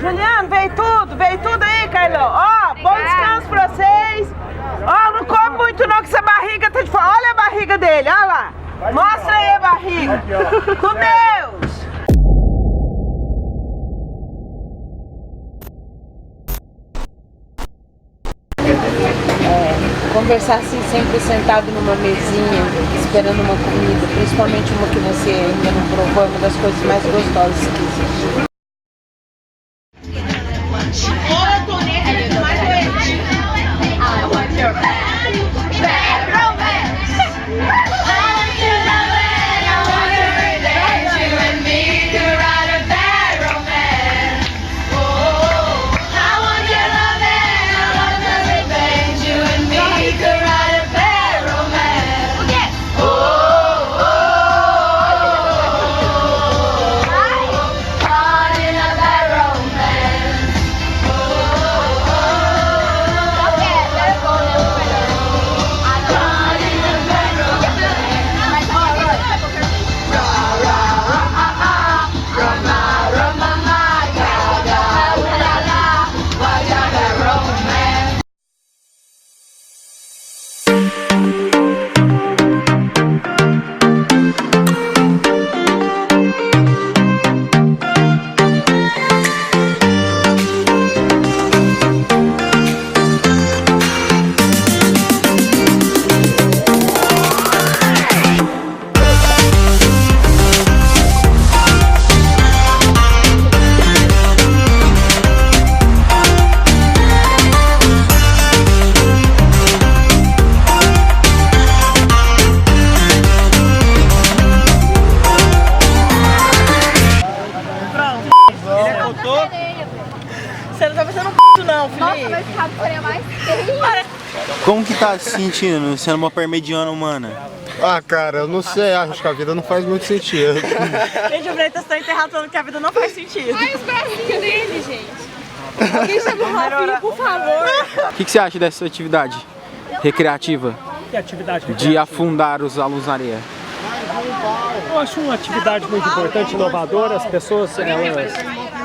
Juliano, veio tudo aí, Carlão. Ó, bom descanso pra vocês. Ó, não come muito não, que essa barriga tá de fora. Olha a barriga dele, olha lá. Mostra aí a barriga. Com Deus. Conversar assim sempre sentado numa mesinha, esperando uma comida, principalmente uma que você ainda não provou, é uma das coisas mais gostosas que existe. Você não tá fazendo não, Felipe. Nossa, vai ficar a mais feia. Como que tá se sentindo sendo uma parmegiana humana? Ah, cara, eu não sei, acho que a vida não faz muito sentido. Gente, o Freitas está enterrado falando que a vida não faz sentido. Ai, os bracinhos dele, gente. Alguém chama o Rafinha, por favor. O que você acha dessa atividade recreativa? Que atividade De afundar os alunos na areia? Eu acho uma atividade muito importante, inovadora. As pessoas, elas,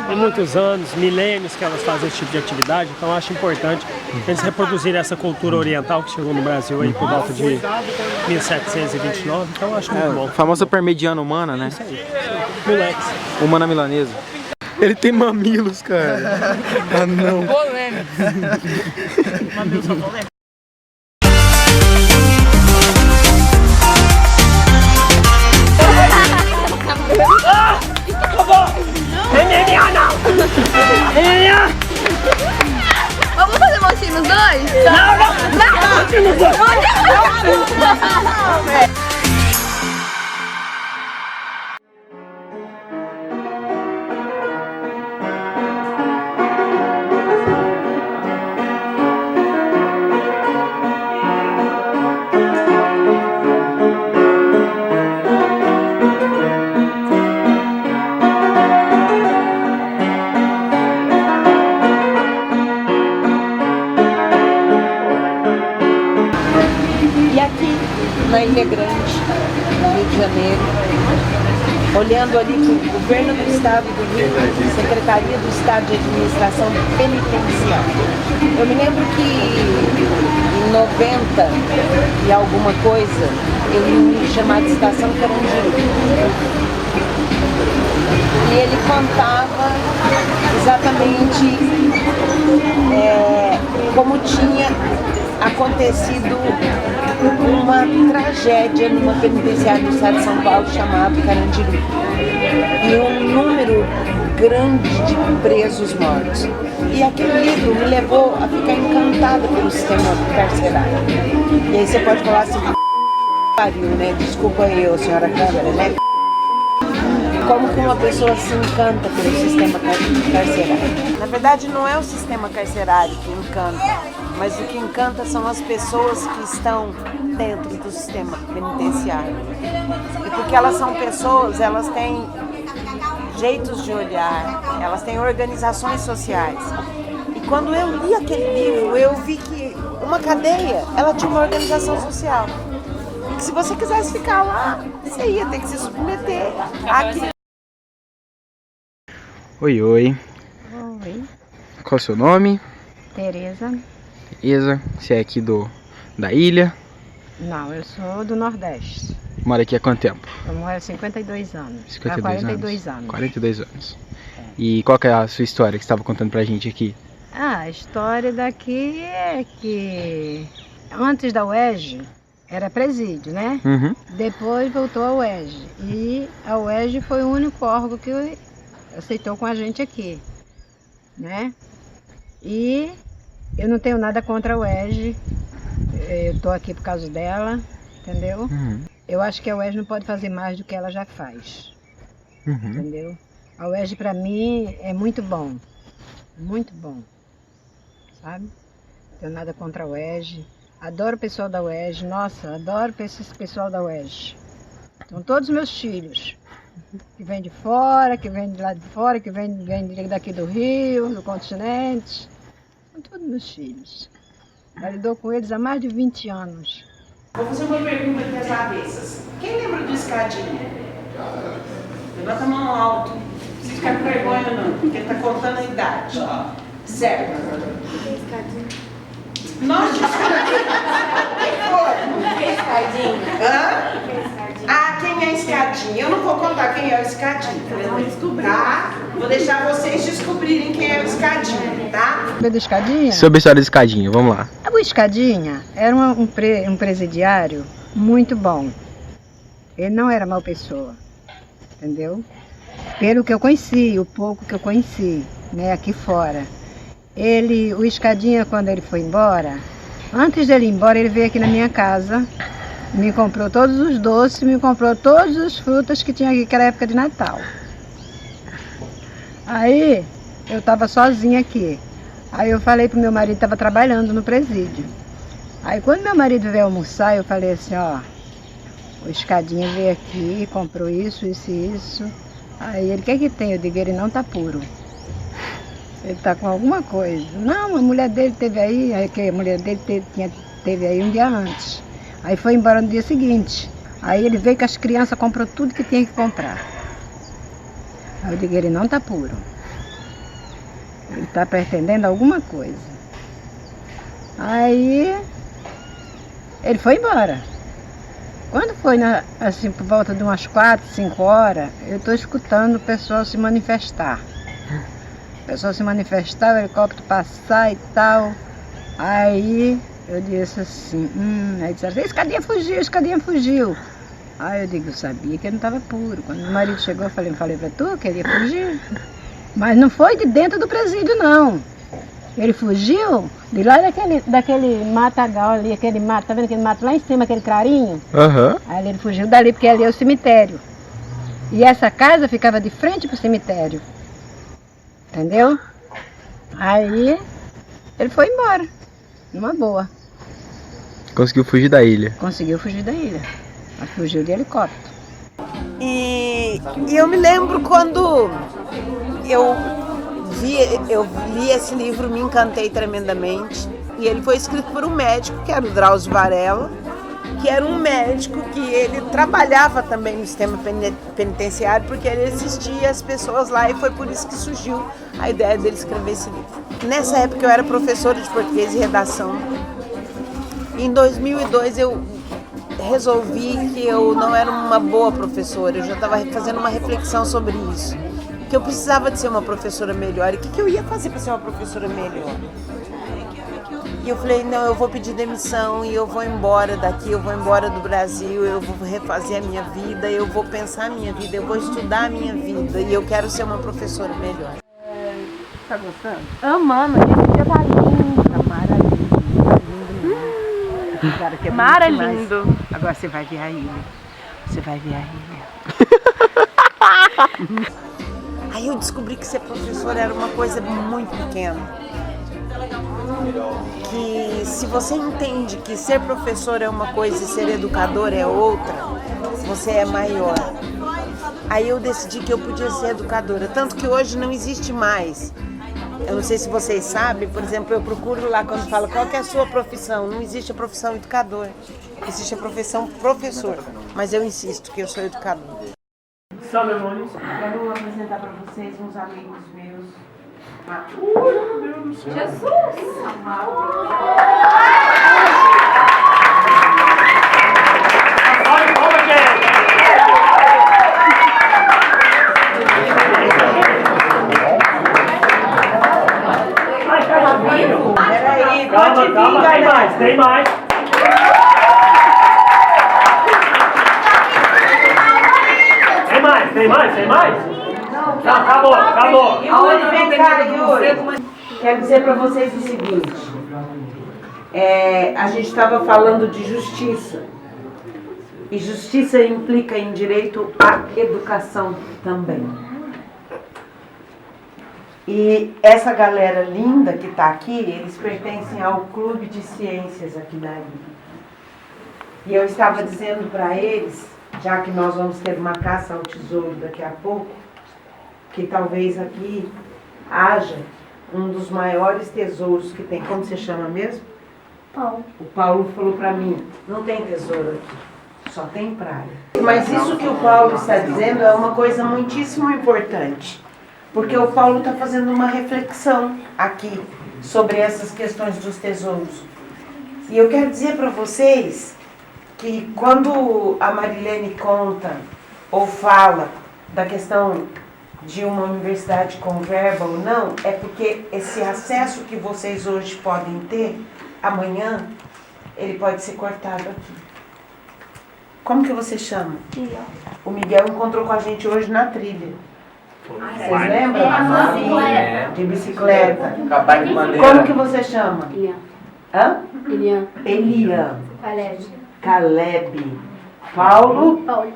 tem muitos anos, milênios que elas fazem esse tipo de atividade, então eu acho importante eles reproduzirem essa cultura oriental que chegou no Brasil aí por volta de 1729, então eu acho muito bom. A famosa parmegiana humana, né? Isso aí, moleques. Humana milanesa. Ele tem mamilos, cara. Ah, não. Polêmico. Mamilos são polêmicos. Vamos fazer mocinho nos dois? Não! Na Ilha Grande, no Rio de Janeiro, olhando ali para o governo do estado do Rio, Secretaria do Estado de Administração Penitenciária. Eu me lembro que em 90 e alguma coisa, eu li um livro chamado Estação Carandiru. E ele contava exatamente como tinha acontecido uma tragédia numa penitenciária do estado de São Paulo chamado Carandiru. E um número grande de presos mortos. E aquele livro me levou a ficar encantada pelo sistema carcerário. E aí você pode falar assim, pariu, né? Desculpa aí, senhora câmera, né? Como que uma pessoa se encanta pelo sistema carcerário? Na verdade, não é o sistema carcerário que encanta, mas o que encanta são as pessoas que estão dentro do sistema penitenciário. E porque elas são pessoas, elas têm jeitos de olhar, elas têm organizações sociais. E quando eu li aquele livro, eu vi que uma cadeia, ela tinha uma organização social. Que se você quisesse ficar lá, você ia ter que se submeter àquilo. Oi, oi. Oi. Qual é o seu nome? Tereza. Tereza, você é aqui da ilha? Não, eu sou do Nordeste. Mora aqui há quanto tempo? Eu moro há 52 anos. 52 há 42 anos. 42 anos. E qual que é a sua história que você estava contando pra gente aqui? A história daqui é que antes da UERJ era presídio, né? Uhum. Depois voltou a UERJ. E a UERJ foi o único órgão que aceitou com a gente aqui, né? E eu não tenho nada contra a UERJ. Eu tô aqui por causa dela, entendeu? Uhum. Eu acho que a UERJ não pode fazer mais do que ela já faz, Uhum. entendeu? A UERJ para mim é muito bom, sabe? Não tenho nada contra a UERJ, adoro o pessoal da UERJ, nossa, adoro esse pessoal da UERJ. São todos meus filhos, que vêm de fora, que vêm de lá de fora, que vêm daqui do Rio, do continente, são todos meus filhos. Eu lido com eles há mais de 20 anos. Vou fazer uma pergunta aqui às avessas. Quem lembra do escadinho? Levanta a mão alto. Não precisa ficar com vergonha não, porque ele está contando a idade. Certo. Nós de escadinho. Quem foi? Hã? Ah, quem é escadinho? Eu não vou contar quem é o escadinho. Tá? Vou deixar vocês descobrirem quem é o escadinho, tá? Sabe do Escadinha? Sobre a história do escadinho, vamos lá. O Escadinha era um presidiário muito bom. Ele não era mal pessoa, entendeu? Pelo que eu conheci, o pouco que eu conheci, né, aqui fora. O Escadinha, quando ele foi embora, antes dele ir embora, ele veio aqui na minha casa, me comprou todos os doces, me comprou todas as frutas que tinha aqui, que era época de Natal. Aí, eu estava sozinha aqui. Aí eu falei pro meu marido que estava trabalhando no presídio. Aí quando meu marido veio almoçar, eu falei assim, ó, o Escadinha veio aqui, comprou isso, isso e isso. Aí ele, o que é que tem? Eu digo, ele não tá puro. Ele tá com alguma coisa. Não, a mulher dele teve aí, que a mulher dele teve aí um dia antes. Aí foi embora no dia seguinte. Aí ele veio com as crianças, comprou tudo que tinha que comprar. Aí eu digo, ele não tá puro. Ele está pretendendo alguma coisa. Aí ele foi embora. Quando foi assim por volta de umas 4, 5 horas, eu estou escutando o pessoal se manifestar. O pessoal se manifestar, o helicóptero passar e tal. Aí eu disse assim, aí disseram, Escadinha fugiu, Escadinha fugiu. Aí eu digo, eu sabia que ele não estava puro. Quando meu marido chegou, eu falei para tu que ele ia fugir. Mas não foi de dentro do presídio, não. Ele fugiu de lá daquele matagal ali, aquele mato, tá vendo aquele mato lá em cima, aquele clarinho? Aham. Aí ele fugiu dali, porque ali é o cemitério. E essa casa ficava de frente pro cemitério. Entendeu? Aí ele foi embora, numa boa. Conseguiu fugir da ilha. Conseguiu fugir da ilha. Mas fugiu de helicóptero. E eu me lembro quando eu li esse livro, me encantei tremendamente. E ele foi escrito por um médico, que era o Drauzio Varela, que era um médico que ele trabalhava também no sistema penitenciário, porque ele assistia as pessoas lá e foi por isso que surgiu a ideia dele escrever esse livro. Nessa época eu era professora de português e redação. Em 2002 eu resolvi que eu não era uma boa professora, eu já estava fazendo uma reflexão sobre isso, que eu precisava de ser uma professora melhor. E o que eu ia fazer para ser uma professora melhor? E eu falei, não, eu vou pedir demissão e eu vou embora daqui, eu vou embora do Brasil, eu vou refazer a minha vida, eu vou pensar a minha vida, eu vou estudar a minha vida e eu quero ser uma professora melhor. Tá gostando? Amando, esse dia tá linda, maravilhoso. Mar é lindo. Agora você vai ver a ilha. Você vai ver a ilha. Aí eu descobri que ser professora era uma coisa muito pequena. Que se você entende que ser professor é uma coisa e ser educador é outra, você é maior. Aí eu decidi que eu podia ser educadora, tanto que hoje não existe mais. Eu não sei se vocês sabem, por exemplo, eu procuro lá quando falo qual que é a sua profissão, não existe a profissão educador, existe a profissão professor, mas eu insisto que eu sou educadora. Salve, Moniz. Quero apresentar para vocês uns amigos meus Peraí, Calma, pode vir, calma, tem galera. mais, tem mais. Tem mais, tem mais, tem mais? Não, acabou, acabou. Aonde vem cá, Yuri? Quero dizer para vocês o seguinte. A gente estava falando de justiça. E justiça implica em direito à educação também. E essa galera linda que está aqui, eles pertencem ao Clube de Ciências aqui da ilha. E eu estava dizendo para eles, já que nós vamos ter uma caça ao tesouro daqui a pouco, que talvez aqui haja um dos maiores tesouros que tem. Como você chama mesmo? Paulo. O Paulo falou para mim, não tem tesouro aqui, só tem praia. Mas isso que o Paulo está dizendo é uma coisa muitíssimo importante. Porque o Paulo está fazendo uma reflexão aqui sobre essas questões dos tesouros. E eu quero dizer para vocês que quando a Marilene conta ou fala da questão de uma universidade com verba ou não, é porque esse acesso que vocês hoje podem ter, amanhã, ele pode ser cortado aqui. Como que você chama? Miguel. O Miguel encontrou com a gente hoje na trilha. Vocês lembram? De bicicleta. Como que você chama? Elian. Hã? Elian. Elian. Caleb. Caleb. Paulo. Paulo.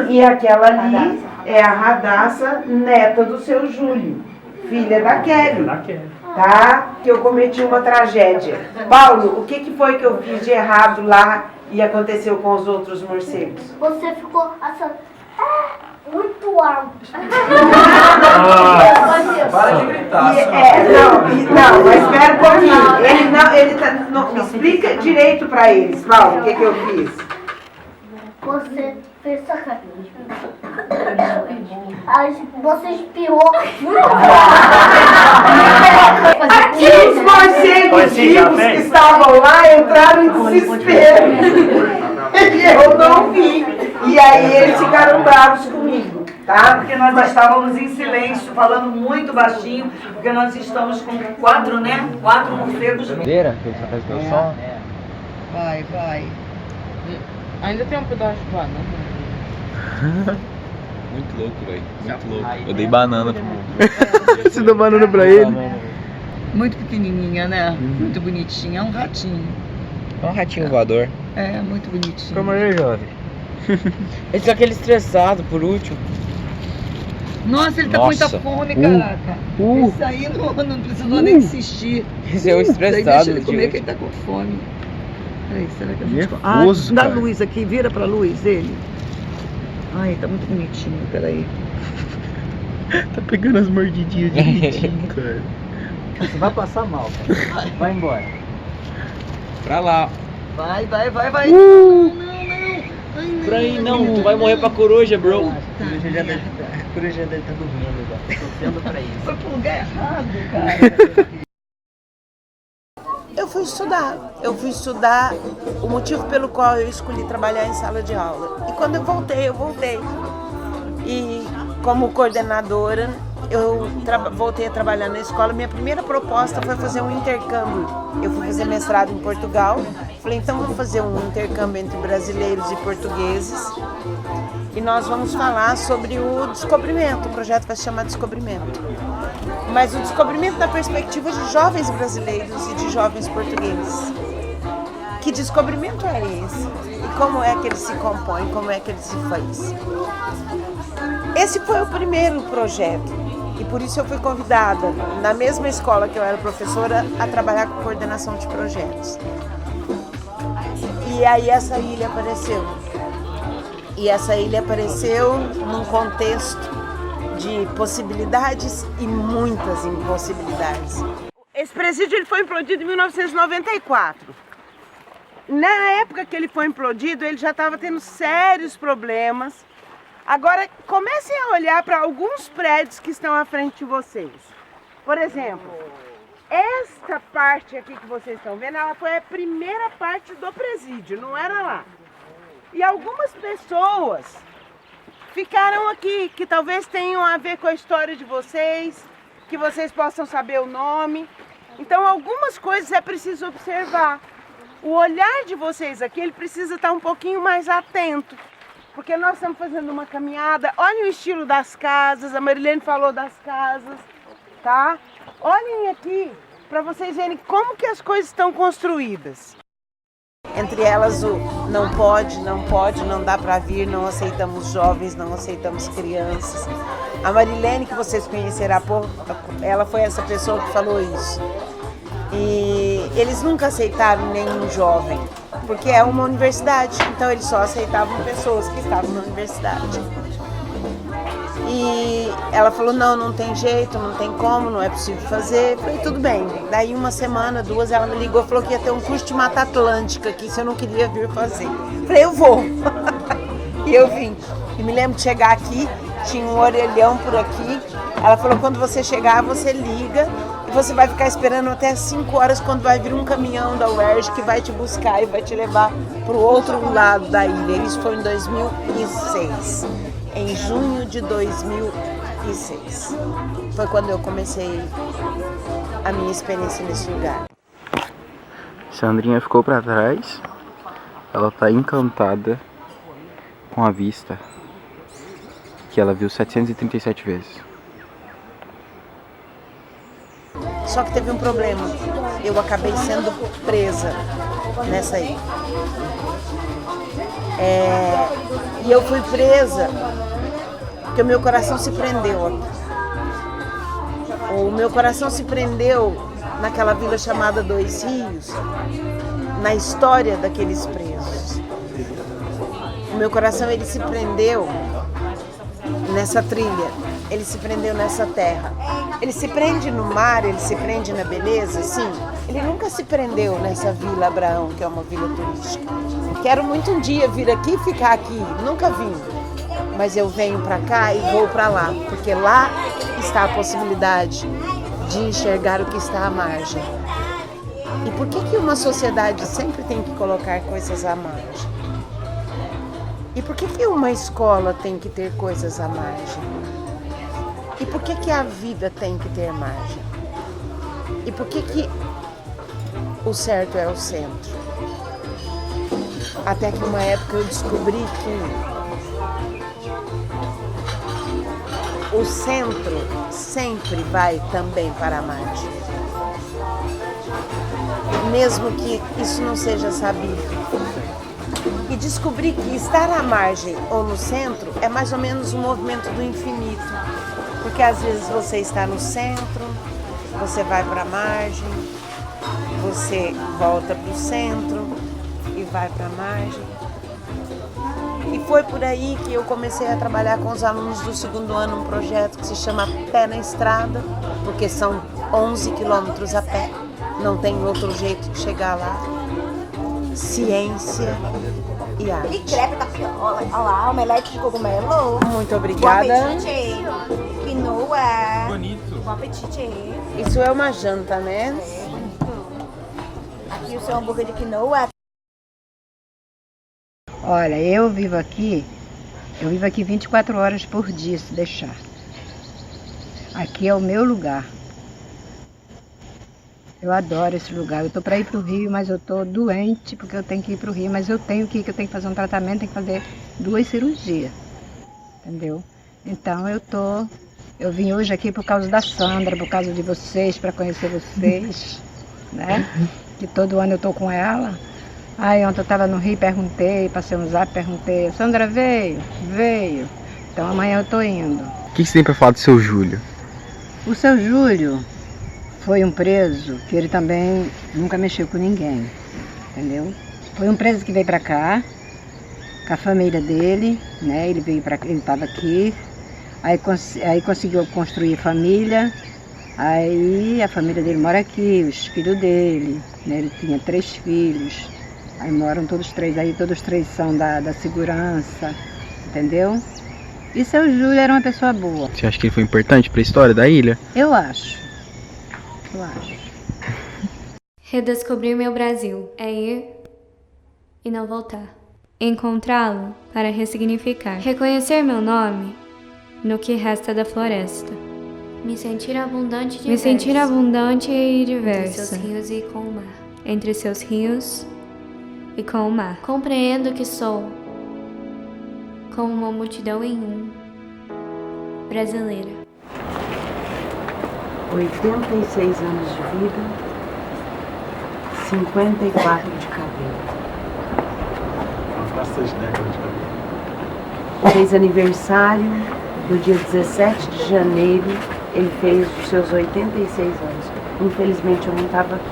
E aquela ali é a Radassa, neta do seu Júlio, filha da Kelly. Tá? Que eu cometi uma tragédia. Paulo, o que foi que eu fiz de errado lá e aconteceu com os outros morcegos? Você ficou muito alto. Para de gritar. Não, mas espera um pouquinho. Ele tá, me explica direito pra eles, Paulo, o que eu fiz. Você fez sacanagem. Você espirrou muito Aqui os morcegos vivos que estavam lá entraram em desespero. E eu não vi. E aí eles ficaram bravos comigo, tá? Porque nós estávamos em silêncio, falando muito baixinho, porque nós estamos com 4 morcegos. Vai. Ainda tem um pedaço de banana. Muito louco, velho. Muito louco. Eu dei banana pro Você deu banana pra ele? Muito pequenininha, né? Muito bonitinha. É um ratinho. É um ratinho voador. É, muito bonitinho. Calma aí, jovem. Esse é aquele estressado, por último. Nossa, ele tá com muita fome, caraca. Isso aí não precisou nem insistir. Esse é o Isso aí estressado. deixa ele de comer hoje. que ele tá com fome. Peraí, será que a gente... Nervoso, dá cara. luz aqui, vira pra luz dele. Ai, tá muito bonitinho, peraí. Tá pegando as mordidinhas direitinho, cara. Você vai passar mal, cara. Vai embora. Pra lá. Vai. Não. Ai, não. Pra aí não, tu vai morrer pra coruja, bro. A coruja dele tá dormindo já. Tô sendo pra isso. Foi pro lugar errado, cara. Eu fui estudar o motivo pelo qual eu escolhi trabalhar em sala de aula. E quando eu voltei. E como coordenadora, eu voltei a trabalhar na escola. Minha primeira proposta foi fazer um intercâmbio. Eu fui fazer mestrado em Portugal. Falei, então vou fazer um intercâmbio entre brasileiros e portugueses. E nós vamos falar sobre o descobrimento. O projeto vai se chamar Descobrimento. Mas o descobrimento da perspectiva de jovens brasileiros e de jovens portugueses. Que descobrimento é esse? E como é que ele se compõe? Como é que ele se faz? Esse foi o primeiro projeto. E por isso eu fui convidada, na mesma escola que eu era professora, a trabalhar com coordenação de projetos. E aí essa ilha apareceu. E essa ilha apareceu num contexto de possibilidades e muitas impossibilidades. Esse presídio ele foi implodido em 1994. Na época que ele foi implodido, ele já estava tendo sérios problemas. Agora, comecem a olhar para alguns prédios que estão à frente de vocês. Por exemplo, esta parte aqui que vocês estão vendo, ela foi a primeira parte do presídio, não era lá. E algumas pessoas ficaram aqui, que talvez tenham a ver com a história de vocês, que vocês possam saber o nome. Então, algumas coisas é preciso observar. O olhar de vocês aqui, ele precisa estar um pouquinho mais atento, porque nós estamos fazendo uma caminhada. Olhem o estilo das casas, a Marilene falou das casas, tá? Olhem aqui para vocês verem como que as coisas estão construídas. Entre elas o não pode, não dá para vir, não aceitamos jovens, não aceitamos crianças. A Marilene, que vocês conheceram há pouco, ela foi essa pessoa que falou isso. E eles nunca aceitaram nenhum jovem, porque é uma universidade, então eles só aceitavam pessoas que estavam na universidade. E ela falou, não tem jeito, não tem como, não é possível fazer. Eu falei, tudo bem. Daí uma semana, duas, ela me ligou e falou que ia ter um curso de Mata Atlântica aqui, se eu não queria vir fazer. Eu falei, eu vou. E eu vim. E me lembro de chegar aqui, tinha um orelhão por aqui. Ela falou, quando você chegar, você liga e você vai ficar esperando até 5 horas, quando vai vir um caminhão da UERJ que vai te buscar e vai te levar para o outro lado da ilha. Isso foi em 2006. Em junho de 2006. Foi quando eu comecei a minha experiência nesse lugar. Sandrinha ficou pra trás. Ela tá encantada com a vista que ela viu 737 vezes. Só que teve um problema. Eu acabei sendo presa nessa aí. E eu fui presa porque o meu coração se prendeu. O meu coração se prendeu naquela vila chamada Dois Rios, na história daqueles presos. O meu coração, ele se prendeu nessa trilha, ele se prendeu nessa terra. Ele se prende no mar, ele se prende na beleza, sim. Ele nunca se prendeu nessa Vila Abraão, que é uma vila turística. Quero muito um dia vir aqui e ficar aqui, nunca vim. Mas eu venho para cá e vou para lá, porque lá está a possibilidade de enxergar o que está à margem. E por que uma sociedade sempre tem que colocar coisas à margem? E por que uma escola tem que ter coisas à margem? E por que a vida tem que ter margem? E por que o certo é o centro? Até que uma época eu descobri que o centro sempre vai também para a margem. Mesmo que isso não seja sabido. E descobri que estar à margem ou no centro é mais ou menos um movimento do infinito. Porque às vezes você está no centro, você vai para a margem, você volta para o centro e vai para a margem. E foi por aí que eu comecei a trabalhar com os alunos do segundo ano um projeto que se chama Pé na Estrada, porque são 11 quilômetros a pé, não tem outro jeito de chegar lá. Ciência e arte. E crepe tapiola. Olha lá, omelete de cogumelo. Muito obrigada. Bom apetite. Quinoa. Bonito. Bom apetite. Isso é uma janta, né? Aqui o seu hambúrguer de quinoa. Olha, eu vivo aqui 24 horas por dia, se deixar. Aqui é o meu lugar. Eu adoro esse lugar. Eu tô para ir pro Rio, mas eu tô doente porque eu tenho que ir pro Rio, mas eu tenho que ir fazer um tratamento, tenho que fazer 2 cirurgias. Entendeu? Então eu vim hoje aqui por causa da Sandra, por causa de vocês, para conhecer vocês, né? Que todo ano eu tô com ela. Aí ontem eu estava no Rio, perguntei, passei um zap, perguntei, Sandra veio? Veio. Então amanhã eu tô indo. O que você tem para falar do seu Júlio? O seu Júlio foi um preso que ele também nunca mexeu com ninguém, entendeu? Foi um preso que veio para cá, com a família dele, né? Ele estava aqui, aí conseguiu construir família, aí a família dele mora aqui, os filhos dele, né? Ele tinha 3 filhos. Aí moram todos 3, aí todos 3 são da segurança, entendeu? E seu Júlio era uma pessoa boa. Você acha que ele foi importante para a história da ilha? Eu acho. eu acho. Redescobrir meu Brasil é ir e não voltar. Encontrá-lo para ressignificar. Reconhecer meu nome no que resta da floresta. Me sentir abundante e diversa. Entre seus rios e com o mar. Entre seus rios e com o mar. Compreendo que sou como uma multidão em um. Brasileira. 86 anos de vida, 54 de cabelo. Bastante décadas de cabelo. Fez aniversário no dia 17 de janeiro, ele fez os seus 86 anos. Infelizmente eu não estava aqui,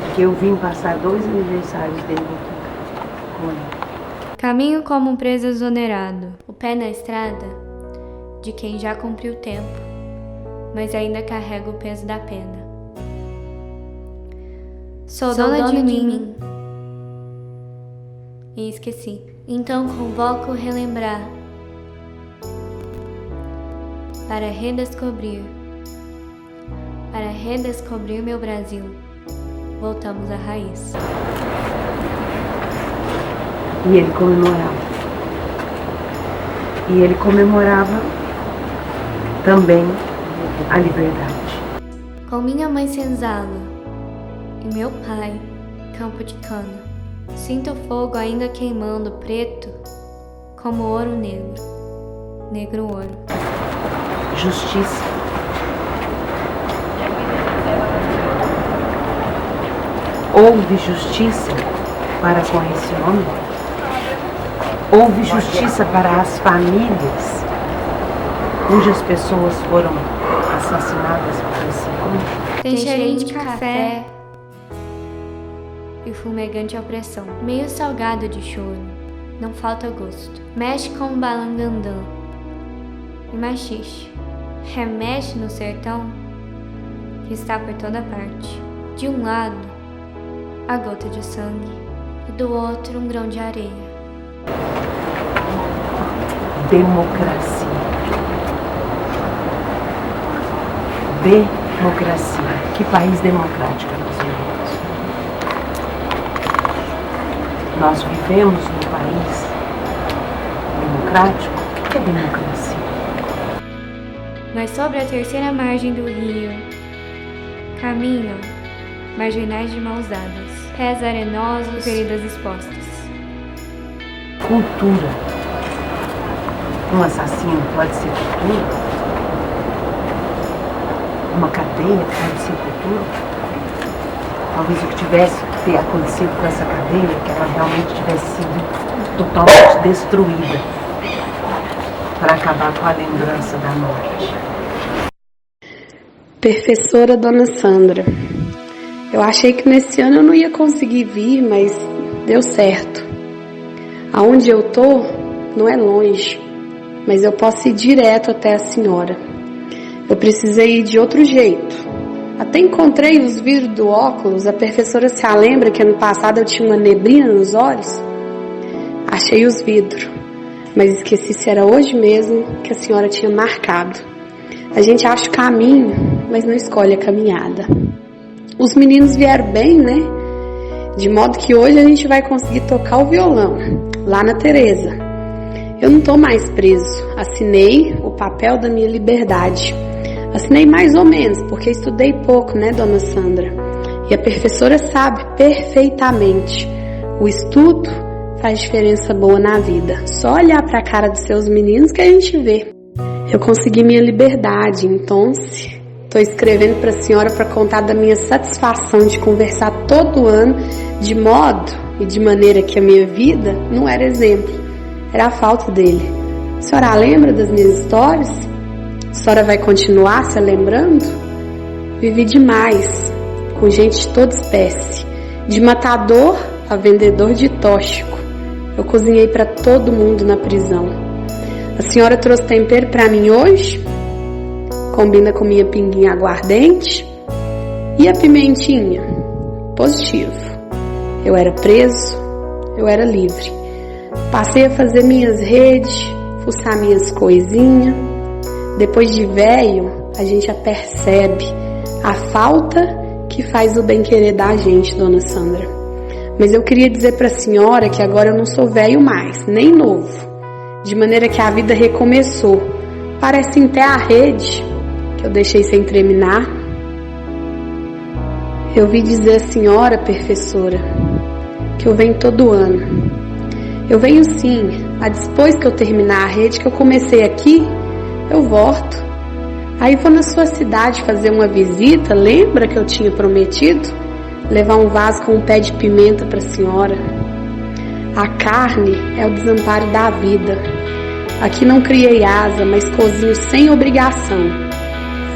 porque eu vim passar 2 aniversários dele aqui com ele. Caminho como um preso exonerado, o pé na estrada de quem já cumpriu o tempo, mas ainda carrega o peso da pena. Sou dona de mim e esqueci. Então convoco relembrar para redescobrir meu Brasil. Voltamos à raiz. E ele comemorava também a liberdade. Com minha mãe senzala e meu pai campo de cana, sinto o fogo ainda queimando preto como ouro negro, negro ouro. Justiça. Houve justiça para com esse homem? Houve justiça para as famílias cujas pessoas foram assassinadas por esse homem? Tem cheirinho de café e fumegante opressão, meio salgado de choro, não falta gosto. Mexe com o balangandã e machixe, remexe no sertão que está por toda parte. De um lado, a gota de sangue e do outro um grão de areia. Democracia. Democracia. Que país democrático nós vivemos. Nós vivemos num país democrático. O que é democracia? Mas sobre a terceira margem do rio caminham marginais de mãos dadas, pés arenosos e feridas expostas. Cultura. Um assassino pode ser cultura? Uma cadeia pode ser cultura? Talvez o que tivesse que ter acontecido com essa cadeia é que ela realmente tivesse sido totalmente destruída para acabar com a lembrança da morte. Professora Dona Sandra, eu achei que nesse ano eu não ia conseguir vir, mas deu certo. Aonde eu tô não é longe, mas eu posso ir direto até a senhora. Eu precisei ir de outro jeito. Até encontrei os vidros do óculos. A professora se lembra que ano passado eu tinha uma neblina nos olhos? Achei os vidros, mas esqueci se era hoje mesmo que a senhora tinha marcado. A gente acha o caminho, mas não escolhe a caminhada. Os meninos vieram bem, né? De modo que hoje a gente vai conseguir tocar o violão, lá na Tereza. Eu não tô mais preso. Assinei o papel da minha liberdade. Assinei mais ou menos, porque estudei pouco, né, Dona Sandra? E a professora sabe perfeitamente. O estudo faz diferença boa na vida. Só olhar para a cara dos seus meninos que a gente vê. Eu consegui minha liberdade, então estou escrevendo para a senhora para contar da minha satisfação de conversar todo ano, de modo e de maneira que a minha vida não era exemplo, era a falta dele. A senhora lembra das minhas histórias? A senhora vai continuar se lembrando? Vivi demais, com gente de toda espécie, de matador a vendedor de tóxico. Eu cozinhei para todo mundo na prisão. A senhora trouxe tempero para mim hoje? Combina com minha pinguinha aguardente? E a pimentinha? Positivo. Eu era preso, eu era livre. Passei a fazer minhas redes, fuçar minhas coisinhas. Depois de velho, a gente já percebe a falta que faz o bem-querer da gente, dona Sandra. Mas eu queria dizer para a senhora que agora eu não sou velho mais, nem novo. De maneira que a vida recomeçou. Parece até a rede que eu deixei sem terminar. Eu vi dizer à senhora, professora, que eu venho todo ano. Eu venho sim, mas depois que eu terminar a rede que eu comecei aqui, eu volto. Aí vou na sua cidade fazer uma visita, lembra que eu tinha prometido? Levar um vaso com um pé de pimenta para a senhora. A carne é o desamparo da vida. Aqui não criei asa, mas cozinho sem obrigação,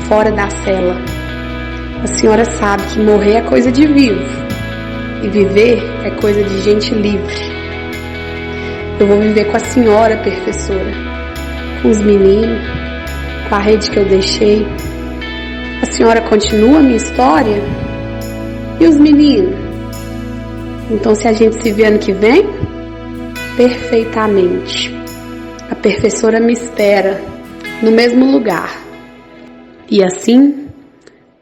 fora da cela. A senhora sabe que morrer é coisa de vivo e viver é coisa de gente livre. Eu vou viver com a senhora, professora, com os meninos, com a rede que eu deixei. A senhora continua a minha história? E os meninos? Então, se a gente se vê ano que vem? Perfeitamente. A professora me espera no mesmo lugar. E assim,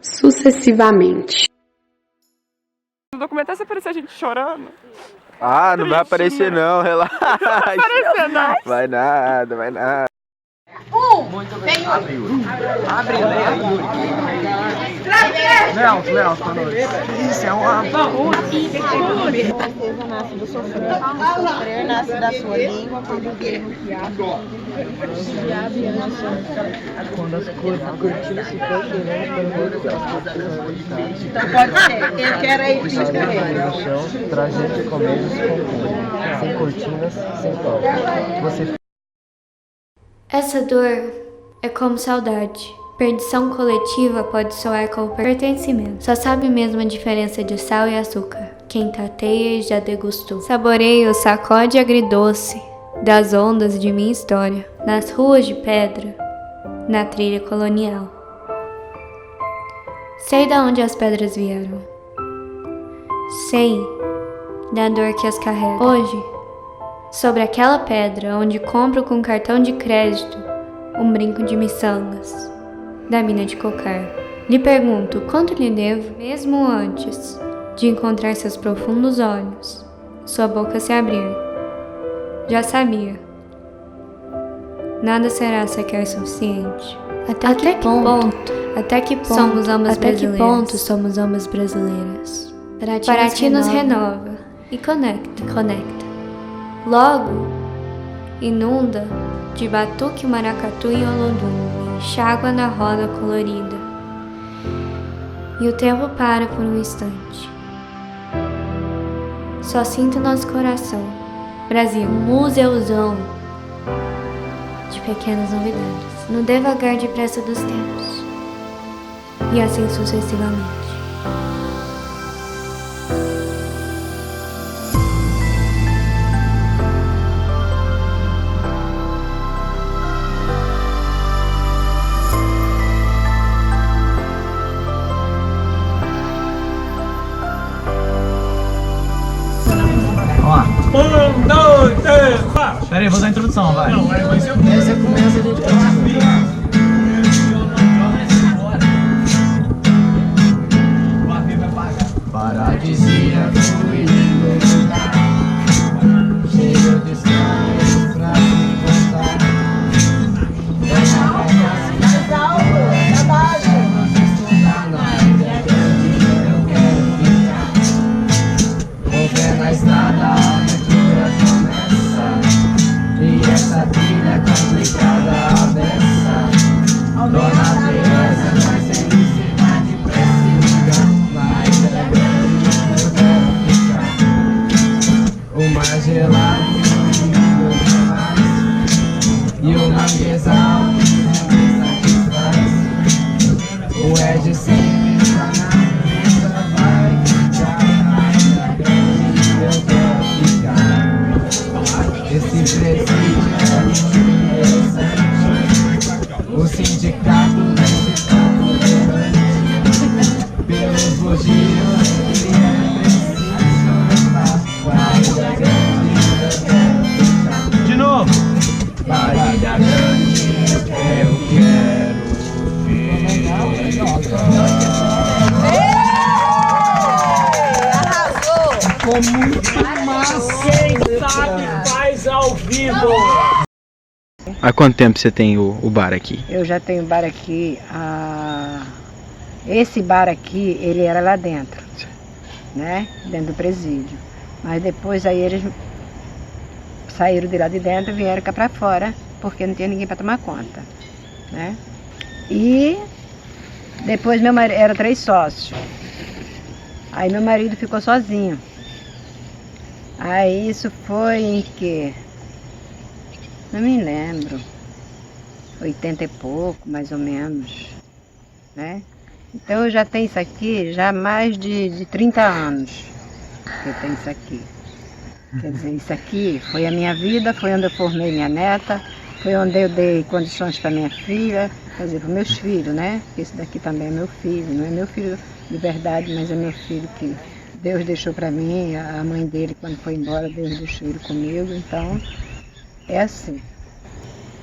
sucessivamente. No documentário, se aparecer a gente chorando. Ah, não vai aparecer não, relaxa. Não vai aparecer, não. Vai nada, vai nada. Vem Abre. Léo, boa noite. Isso é um Certeza nasce do sofrer. O sofrer nasce da sua língua quando o termo que abre. Quando as cortinas se fecham, Então pode ser. Eu quero aí que escrever. Trajeto de comédios com sem cortinas, sem pau. Você... Essa dor é como saudade. Perdição coletiva pode soar como pertencimento. Só sabe mesmo a diferença de sal e açúcar quem tateia e já degustou. Saboreia o sacode agridoce das ondas de minha história, nas ruas de pedra, na trilha colonial. Sei da onde as pedras vieram. Sei da dor que as carrega. Hoje, sobre aquela pedra onde compro com cartão de crédito um brinco de miçangas da mina de cocar. Lhe pergunto quanto lhe devo, mesmo antes de encontrar seus profundos olhos, sua boca se abrir. Já sabia. Nada será sequer suficiente. Até que ponto somos ambas brasileiras? Para ti nos renova e conecta. Logo, inunda de batuque, maracatu e olodum, enxágua na roda colorida. E o tempo para por um instante. Só sinto nosso coração. Brasil, um museuzão de pequenas novidades, no devagar depressa dos tempos. E assim sucessivamente. Pera aí, vou dar a introdução, vai. Não, vai ser o que? Você começa, a gente continua. Paradisíaco e lindo lugar, cheio de sonhos pra se encontrar. Deixa mais abaixo. Estudar na ilha grande, eu quero ficar. Com pé na estrada, a aventura começa. E essa trilha é complicada a beça. Dona Teresa, mais felicidade precisa. Na ilha grande eu quero ficar. O mar gelado e o manguezal me satisfaz. O Ed sempre está na mesa, vai ficar. Na ilha grande eu quero ficar. Esse presídio é muito interessante. O sindicato nesse campo levante. Pelos bugios que é preciso levar. A ilha grande eu quero ficar. De novo. A ilha grande eu quero ficar. muito massa. Quem sabe faz ao vivo. Há quanto tempo você tem o bar aqui? Eu já tenho bar aqui, esse bar aqui, ele era lá dentro, né? Dentro do presídio. Mas depois aí eles saíram de lá de dentro e vieram cá pra fora, porque não tinha ninguém para tomar conta, né? E depois meu marido, era 3 sócios. Aí meu marido ficou sozinho. Aí isso foi em que? Não me lembro. 80 e pouco, mais ou menos, né? Então eu já tenho isso aqui já há mais de 30 anos que eu tenho isso aqui. Quer dizer, isso aqui foi a minha vida, foi onde eu formei minha neta, foi onde eu dei condições para minha filha, quer dizer, para meus filhos, né? Esse daqui também é meu filho, não é meu filho de verdade, mas é meu filho que Deus deixou para mim, a mãe dele quando foi embora, Deus deixou ele comigo, então é assim.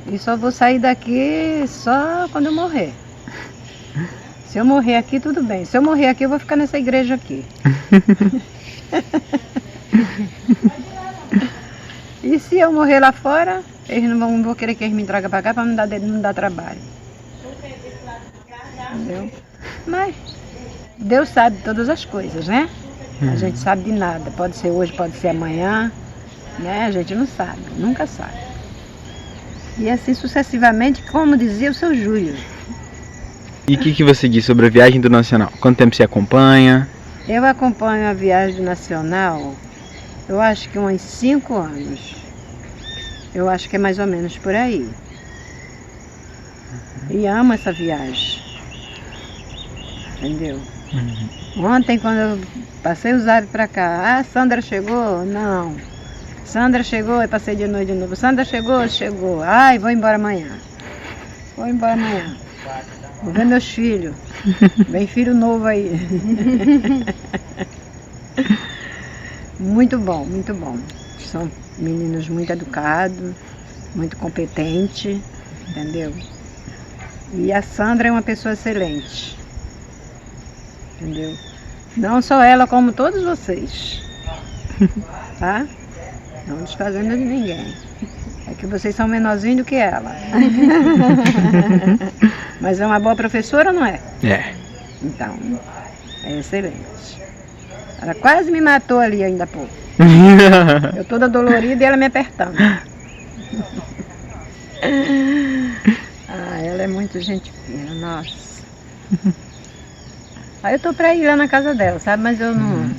E só vou sair daqui só quando eu morrer. Se eu morrer aqui, tudo bem. Se eu morrer aqui, eu vou ficar nessa igreja aqui. E se eu morrer lá fora, eles não vão querer que eles me tragam para cá para não dar trabalho. Entendeu? Mas Deus sabe todas as coisas, né? A gente sabe de nada. Pode ser hoje, pode ser amanhã, né? A gente não sabe, nunca sabe. E assim sucessivamente, como dizia o seu Júlio. E o que você diz sobre a viagem do Nacional? Quanto tempo você acompanha? Eu acompanho a viagem do Nacional, eu acho que uns 5 anos. Eu acho que é mais ou menos por aí. E amo essa viagem. Entendeu? Ontem, quando eu passei o zap pra cá, Sandra chegou? Não. Sandra chegou, eu passei de noite de novo. Sandra chegou? Chegou. Ai, vou embora amanhã. Vou embora amanhã. Vou ver meus filhos. Vem filho novo aí. Muito bom, muito bom. São meninos muito educados, muito competentes, entendeu? E a Sandra é uma pessoa excelente. Entendeu? Não só ela, como todos vocês. Tá? Não desfazendo de ninguém. É que vocês são menorzinhos do que ela. Mas é uma boa professora, não é? É. Então, é excelente. Ela quase me matou ali ainda há pouco. Eu toda dolorida e ela me apertando. Ah, ela é muito gente fina, nossa. Aí eu tô pra ir lá na casa dela, sabe? Mas eu não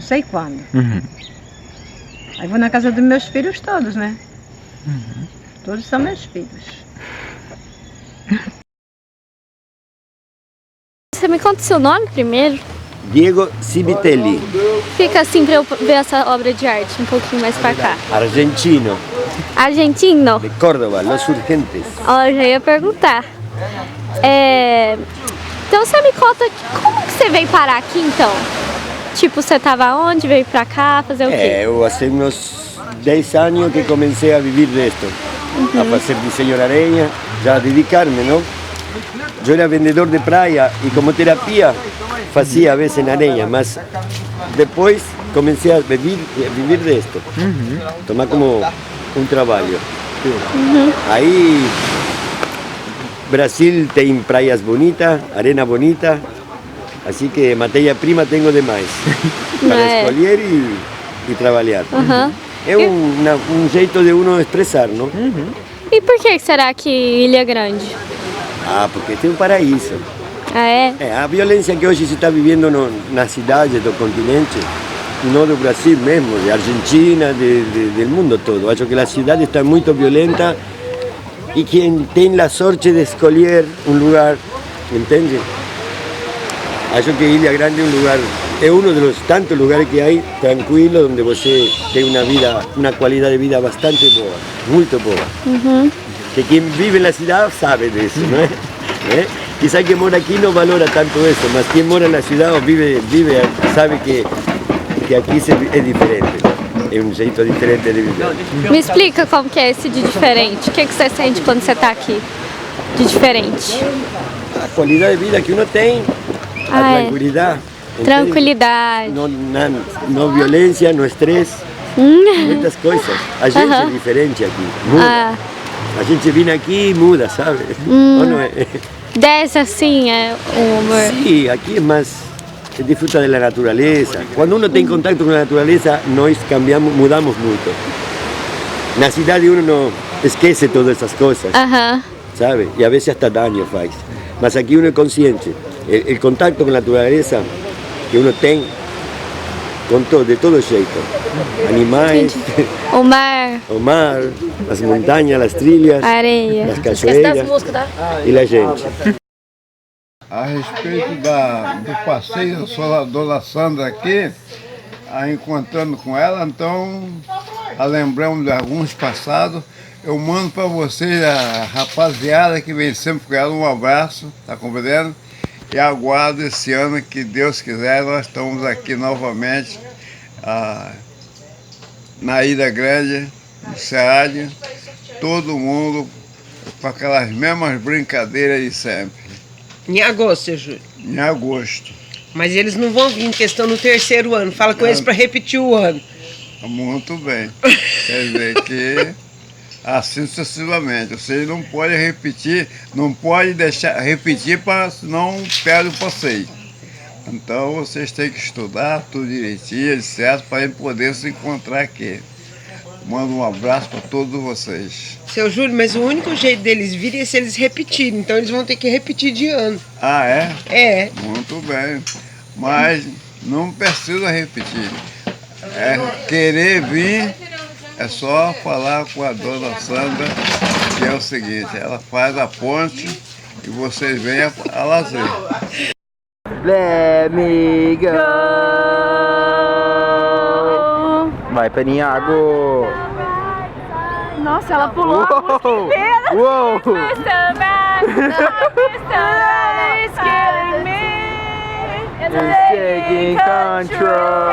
sei quando. Aí vou na casa dos meus filhos todos, né? Todos são meus filhos. Você me conta o seu nome primeiro? Diego Civitelli. Fica assim pra eu ver essa obra de arte um pouquinho mais pra cá. Argentino. Argentino? De Córdoba, Los Urgentes. Ó, eu já ia perguntar. Então você me conta, como que você veio parar aqui então? Tipo, você tava onde, veio pra cá, fazer o quê? Eu há uns 10 anos que comecei a viver disto. A fazer desenho de areia, já a dedicar-me, não? Eu era vendedor de praia e como terapia fazia a vezes na areia, mas depois comecei a viver disto. Tomar como um trabalho. Aí, Brasil tem praias bonitas, arena bonita, assim que matéria-prima tenho demais para escolher e trabalhar. É um jeito de uno expressar, não? E por que será que Ilha Grande? Ah, porque tem um paraíso. Ah, é? A violência que hoje se está vivendo nas cidades do continente, não do Brasil mesmo, de Argentina, do mundo todo. Acho que a cidade está muito violenta e quem tem a sorte de escolher um lugar, entende? Acho que Ilha Grande é um lugar, é um dos tantos lugares que há tranquilo, onde você tem uma qualidade de vida bastante boa, muito boa. Que quem vive na cidade sabe disso, não é? Quizá quem mora aqui não valora tanto isso, mas quem mora na cidade ou vive sabe que aqui é diferente. É um jeito diferente de viver. Me explica como que é esse de diferente. O que você sente quando você está aqui de diferente? A qualidade de vida que uno tem, a tranquilidade. Tranquilidade. Não violência, não estresse, muitas coisas. A gente é diferente aqui, muda. A gente vem aqui e muda, sabe? Ou não é? Desce assim é o humor. Sim, aqui é mais... Se disfruta da natureza. Quando uno tem contato com a natureza, nós cambiamos, mudamos muito. Na cidade uno não esquece todas essas coisas, sabe? E a vezes até dano faz. Mas aqui uno é consciente. O contato com a natureza que uno tem com todo, de todo jeito. Animais, o mar, as montanhas, as trilhas, a areia, as cachoeiras e a gente. A respeito do passeio, eu sou a dona Sandra aqui, encontrando com ela, então, lembramos de alguns passados. Eu mando para vocês, a rapaziada que vem sempre com ela, um abraço, tá compreendendo? E aguardo esse ano, que Deus quiser, nós estamos aqui novamente na Ilha Grande, no SEAD, todo mundo com aquelas mesmas brincadeiras de sempre. Em agosto, seu Júlio? Em agosto. Mas eles não vão vir em questão no terceiro ano. Fala com eles para repetir o ano. Muito bem. Quer dizer que assim sucessivamente. Vocês não podem repetir, não pode deixar repetir, senão perde o passeio. Então vocês têm que estudar tudo direitinho, certo, para a gente poder se encontrar aqui. Mando um abraço para todos vocês. Seu Júlio, mas o único jeito deles virem é se eles repetirem. Então eles vão ter que repetir de ano. Ah, é? É. Muito bem. Mas não precisa repetir. Querer vir, é só falar com a dona Sandra, que é o seguinte, ela faz a ponte e vocês vêm a lazer. Let me go. Vai, Peniago. Nossa, ela pulou a música inteira. Uou! It's killing me. It's taking control.